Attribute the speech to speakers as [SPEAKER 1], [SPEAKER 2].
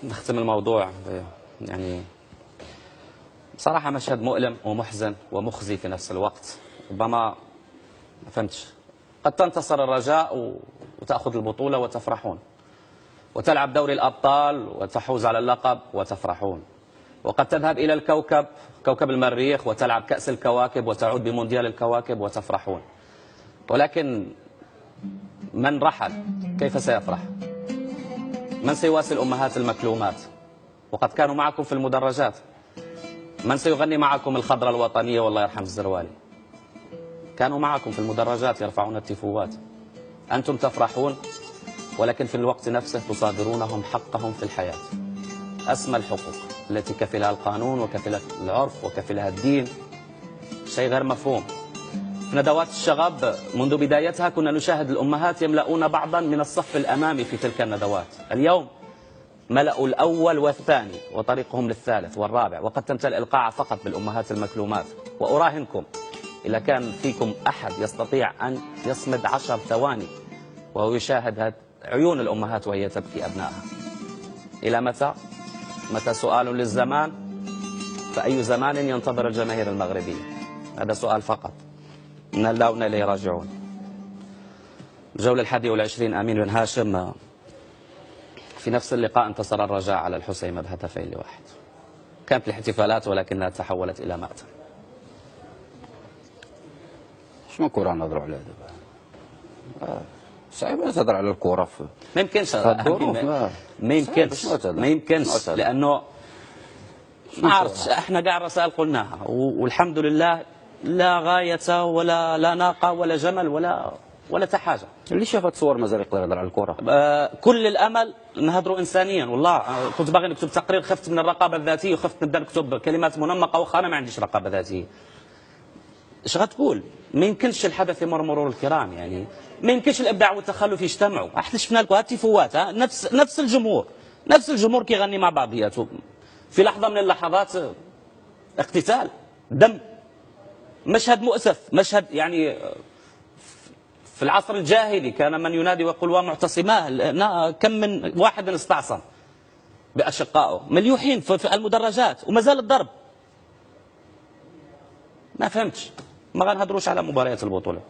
[SPEAKER 1] نختم الموضوع يعني بصراحة مشهد مؤلم ومحزن ومخزي في نفس الوقت. ربما ما فهمتش، قد تنتصر الرجاء وتأخذ البطولة وتفرحون، وتلعب دوري الأبطال وتحوز على اللقب وتفرحون، وقد تذهب إلى الكوكب، كوكب المريخ، وتلعب كأس الكواكب وتعود بمونديال الكواكب وتفرحون. ولكن من رحل كيف سيفرح؟ من سيواسي الأمهات المكلومات وقد كانوا معكم في المدرجات؟ من سيغني معكم الخضرة الوطنية والله يرحم الزروالي؟ كانوا معكم في المدرجات يرفعون التيفوات. أنتم تفرحون ولكن في الوقت نفسه تصادرونهم حقهم في الحياة، أسمى الحقوق التي كفلها القانون وكفلها العرف وكفلها الدين. شيء غير مفهوم. في ندوات الشغب منذ بدايتها كنا نشاهد الأمهات يملؤون بعضا من الصف الأمامي في تلك الندوات. اليوم ملأوا الأول والثاني وطريقهم للثالث والرابع، وقد تمتلئ القاعة فقط بالأمهات المكلومات. وأراهنكم إذا كان فيكم أحد يستطيع أن يصمد 10 ثواني وهو يشاهد عيون الأمهات وهي تبكي أبنائها. إلى متى؟ متى سؤال للزمان، فأي زمان ينتظر الجماهير المغربية؟ هذا سؤال فقط. إن الله وإنا إليه راجعون. الجولة 21 أمين بن هاشم. في نفس اللقاء انتصر الرجاء على الحسيمة بهدفين لواحد. كانت الاحتفالات ولكنها تحولت إلى مأتم.
[SPEAKER 2] شنو كرة نهضروا عليها دابا؟ صعيب تهضر على الكرة في
[SPEAKER 1] ما يمكنش ما يمكنش لأنه ما عرفتش. احنا كاع الرسائل قلناها والحمد لله، لا غاية ولا لا ناقة ولا جمل ولا حاجة.
[SPEAKER 2] اللي شاف الصور مازال يقدر يهضر على الكرة.
[SPEAKER 1] كل الامل نهضروا انسانيا. والله كنت باغي نكتب تقرير، خفت من الرقابه الذاتيه وخفت نبدا نكتب كلمات منمقه، واخا انا ما عنديش رقابه ذاتيه. ايش غتقول؟ ما يمكنش الحدث يمر مرور الكرام، يعني ما يمكنش الابداع والتخلف يجتمعوا. احنا شفنا لكم التيفوات، نفس الجمهور كيغني مع بعضياته. في لحظه من اللحظات اقتتال دم، مشهد مؤسف، مشهد يعني في العصر الجاهلي كان من ينادي ويقول ومعتصماه. كم من واحد استعصم بأشقائه مليوحين في المدرجات وما زال الضرب. ما فهمتش. ما غنهضروش على مباريات البطولة.